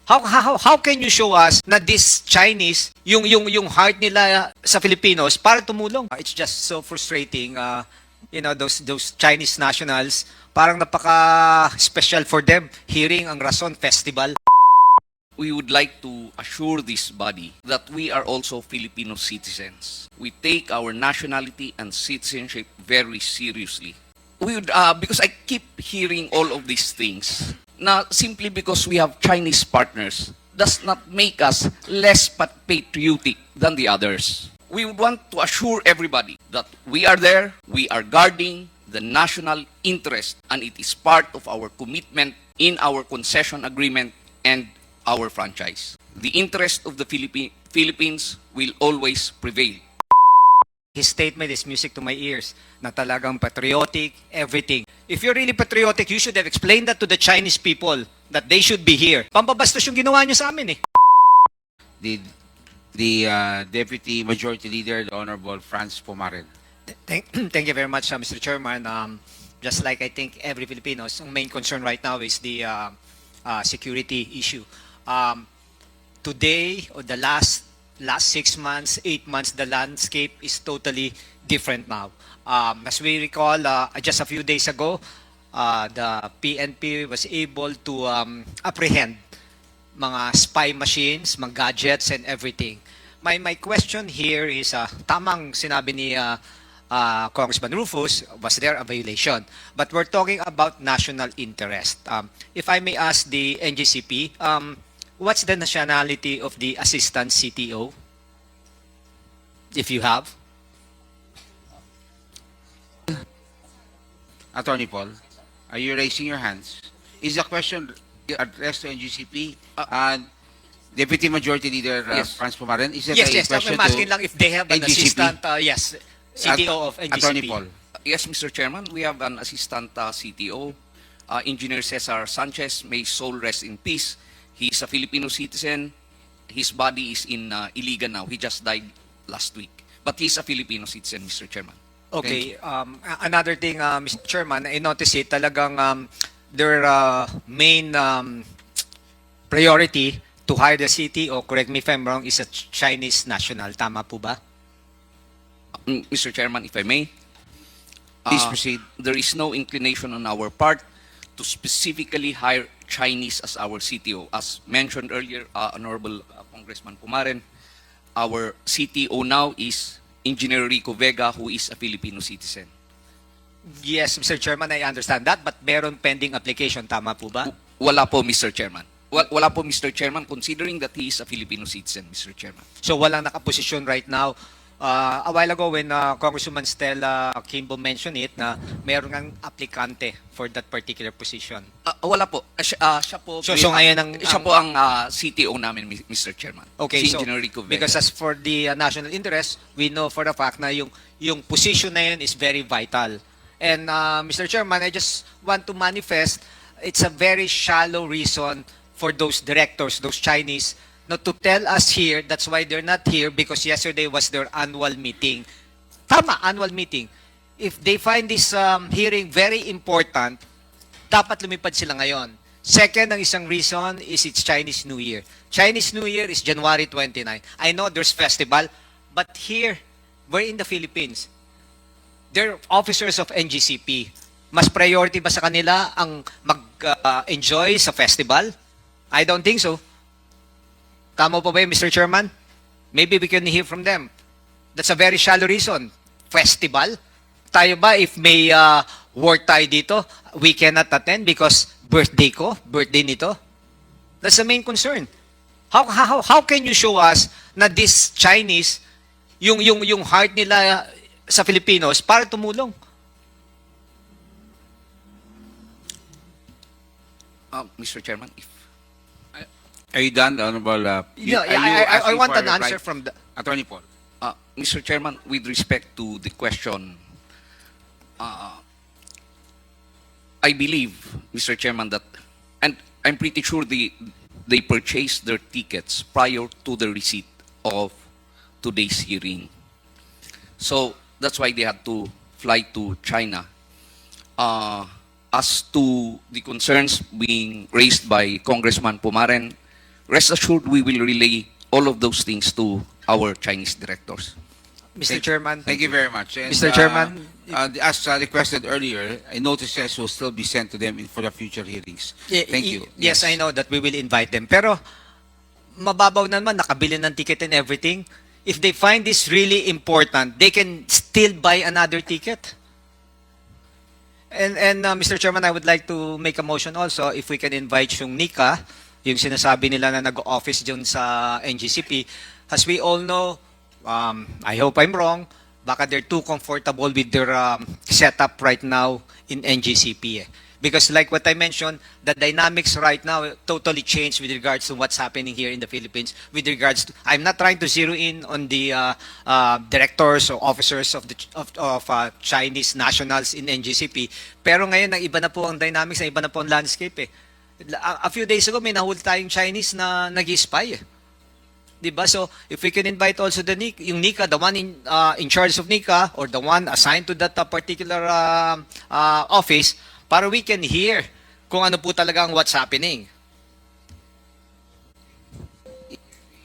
How can you show us na this Chinese, yung heart nila sa Filipinos para tumulong? It's just so frustrating. Those Chinese nationals, parang napaka-special for them hearing ang Rason Festival. We would like to assure this body that we are also Filipino citizens. We take our nationality and citizenship very seriously. Because I keep hearing all of these things, na simply because we have Chinese partners does not make us less patriotic than the others. We would want to assure everybody that we are there, we are guarding the national interest, and it is part of our commitment in our concession agreement and our franchise. The interest of the Philippines will always prevail. His statement is music to my ears, na talagang patriotic, everything. If you're really patriotic, you should have explained that to the Chinese people, that they should be here. Pambabastos yung ginawa nyo sa amin eh. The Deputy Majority Leader, the Honorable Cong.Pumaren. Thank you very much, Mr. Chairman. Just like I think every Filipino's main concern right now is the security issue. Today, or the last 6 months, 8 months, the landscape is totally different now. As we recall, just a few days ago, the PNP was able to apprehend mga spy machines, mga gadgets, and everything. My question here is, tamang sinabi ni Congressman Rufus, was there a violation? But we're talking about national interest. If I may ask the NGCP, what's the nationality of the assistant CTO? If you have. Attorney Paul, are you raising your hands? Is the question addressed to NGCP and Deputy Majority Leader Yes. Cong.Pumaren? Is that Yes, a yes. question I'm asking to lang if they have an NGCP? assistant, yes, CTO of NGCP. Attorney Paul. Yes, Mr. Chairman, we have an assistant CTO, Engineer Cesar Sanchez. May soul rest in peace. He is a Filipino citizen. His body is in Iligan now. He just died last week. But he's a Filipino citizen, Mr. Chairman. Okay. Another thing, Mr. Chairman, I noticed it, talagang their main priority to hire the CTO, correct me if I'm wrong, is a Chinese national. Tama po ba? Mr. Chairman, if I may. Please proceed. There is no inclination on our part to specifically hire Chinese as our CTO. As mentioned earlier, Honorable Congressman Pumaren, our CTO now is Engineer Rico Vega, who is a Filipino citizen. Yes, Mr. Chairman, I understand that, but meron pending application. Tama po ba? Wala po, Mr. Chairman. Wala po, Mr. Chairman, considering that he is a Filipino citizen, Mr. Chairman. So walang nakaposisyon right now. A while ago when Congresswoman Stella Kimbo mentioned it, na meron ng aplikante for that particular position. Wala po. Siya po. So ngayon siya po ang CTO namin, Mr. Chairman. Okay, si so Engineer Rico Vega. because as for the national interest, we know for the fact na yung position na yun is very vital. And Mr. Chairman, I just want to manifest, it's a very shallow reason for those directors, those Chinese, not to tell us here. That's why they're not here, because yesterday was their annual meeting. Tama, annual meeting. If they find this hearing very important, dapat lumipad sila ngayon. Second, ang isang reason is it's Chinese New Year. Chinese New Year is January 29. I know there's festival, but here, we're in the Philippines. They're officers of NGCP. Mas priority ba sa kanila ang mag-enjoy sa festival? I don't think so. Tama po ba yun, Mr. Chairman? Maybe we can hear from them. That's a very shallow reason. Festival? Tayo ba, if may work tayo dito, we cannot attend because birthday ko, birthday nito? That's the main concern. How can you show us na this Chinese, yung heart nila sa Filipinos para tumulong? Mr. Chairman, if Are you done, Honorable? I want an answer from the... Attorney Paul. Mr. Chairman, with respect to the question, I believe, Mr. Chairman, that, and I'm pretty sure they purchased their tickets prior to the receipt of today's hearing. So that's why they had to fly to China. As to the concerns being raised by Congressman Pumaren, rest assured we will relay all of those things to our Chinese directors. Mr. Chairman. Thank you very much. And, Mr. Chairman. as requested earlier, notices will still be sent to them for the future hearings. Thank you. Yes, I know that we will invite them. Pero mababaw naman, nakabili ng ticket and everything. If they find this really important, they can still buy another ticket. And Mr. Chairman, I would like to make a motion also if we can invite yung Nika, yung sinasabi nila na nag-office dyan sa NGCP. As we all know, I hope I'm wrong, baka they're too comfortable with their setup right now in NGCP. Because like what I mentioned, the dynamics right now totally changed with regards to what's happening here in the Philippines. With regards to, I'm not trying to zero in on the directors or officers of Chinese nationals in NGCP. Pero ngayon, iba na po ang dynamics, iba na po ang landscape. A few days ago, may nahuli tayong Chinese na nag-spy. Diba? So, if we can invite also the yung Nika, the one in charge of Nika, or the one assigned to that particular office, para we can hear kung ano po talaga ang what's happening.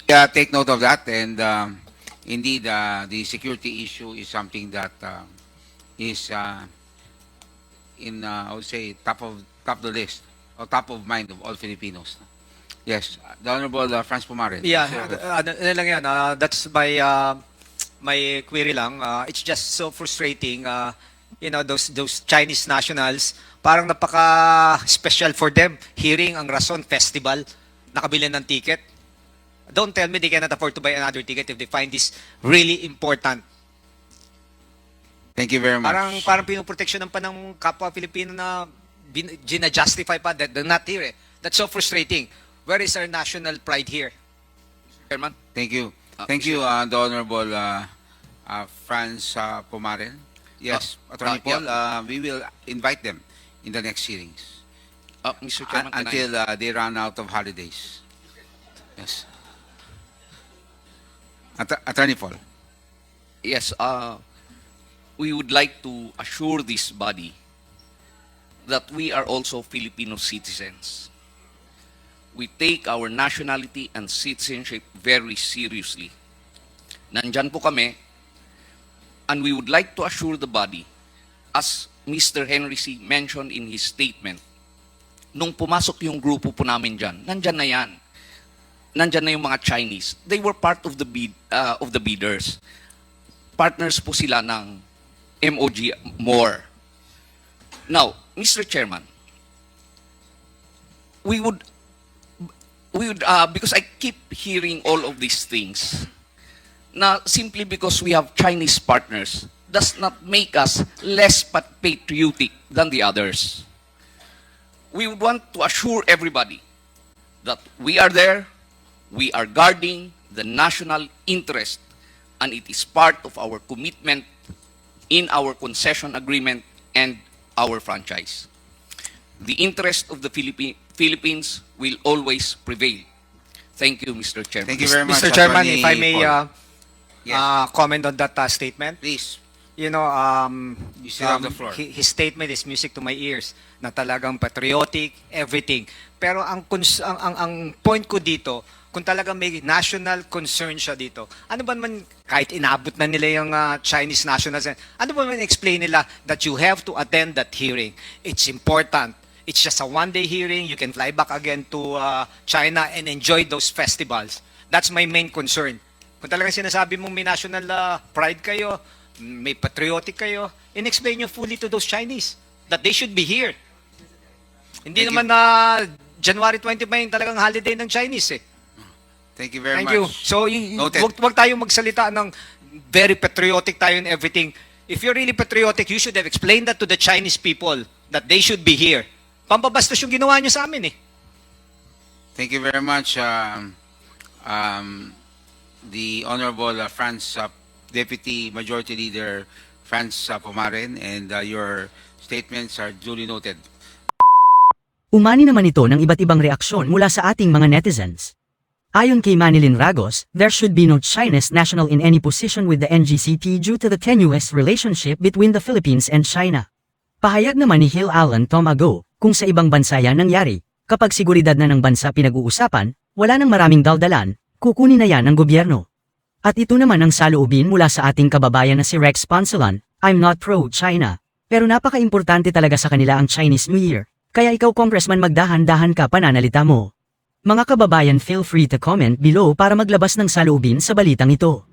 Yeah, take note of that. And indeed, the security issue is something that is in, I would say, top of the list, or top of mind of all Filipinos. Yes, the Honorable Cong.Pumaren. Yeah, ano lang yan, that's my query lang. It's just so frustrating. You know, those Chinese nationals, parang napaka-special for them hearing ang Rason Festival, nakabili ng ticket. Don't tell me they cannot afford to buy another ticket if they find this really important. Thank you very much. Parang pinoproteksyonan pa ng kapwa Pilipino na gina-justify pa that they're not here. That's so frustrating. Where is our national pride here? Chairman? Thank you. Thank you, the Honorable Cong.Pumaren. Yes, Attorney Paul, we will invite them in the next hearings Mr. Chairman, can I- until they run out of holidays. Yes. Attorney Paul. Yes, we would like to assure this body that we are also Filipino citizens. We take our nationality and citizenship very seriously. Nandyan po kami, and we would like to assure the body, as Mr. Henry C. mentioned in his statement, nung pumasok yung grupo po namin dyan, nandyan na yan. Nandyan na yung mga Chinese. They were part of the bidders. Partners po sila ng MOG more. Now, Mr. Chairman, we would because I keep hearing all of these things, na simply because we have Chinese partners does not make us less patriotic than the others. We would want to assure everybody that we are there, we are guarding the national interest, and it is part of our commitment in our concession agreement and our franchise. The interest of the Philippines will always prevail. Thank you, Mr. Chairman. Thank you very much, Mr. Chairman, Attorney if I may Paul. Yes. comment on that statement. Please, You know, you still have the floor. his statement is music to my ears, na talagang patriotic, everything. Pero ang point ko dito, kung talagang may national concern siya dito, ano ba naman, kahit inabot na nila yung Chinese nationals, ano ba naman explain nila that you have to attend that hearing? It's important. It's just a one-day hearing. You can fly back again to China and enjoy those festivals. That's my main concern. Kung talagang sinasabi mong may national pride kayo, may patriotic kayo, in-explain nyo fully to those Chinese that they should be here. Hindi Thank naman na January 25 yung talagang holiday ng Chinese eh. Thank you very Thank much. you. So, Noted. wag tayong magsalita ng very patriotic tayo and everything. If you're really patriotic, you should have explained that to the Chinese people that they should be here. Pambabastos yung ginawa nyo sa amin eh. Thank you very much, the Honorable Deputy Majority Leader Cong.Pumaren, and your statements are duly noted. Umani naman ito ng iba't ibang reaksyon mula sa ating mga netizens. Ayon kay Manilin Ragos, there should be no Chinese national in any position with the NGCP due to the tenuous relationship between the Philippines and China. Pahayag naman ni Hill Allen Tomago, kung sa ibang bansa yan nangyari, kapag seguridad na ng bansa pinag-uusapan, Wala nang maraming daldalan, kukunin na yan ng gobyerno. At ito naman ang saloobin mula sa ating kababayan na si Rex Poncelan, I'm not pro-China. Pero napaka-importante talaga sa kanila ang Chinese New Year. Kaya ikaw Congressman magdahan-dahan ka pananalita mo. Mga kababayan feel free to comment below para maglabas ng saloobin sa balitang ito.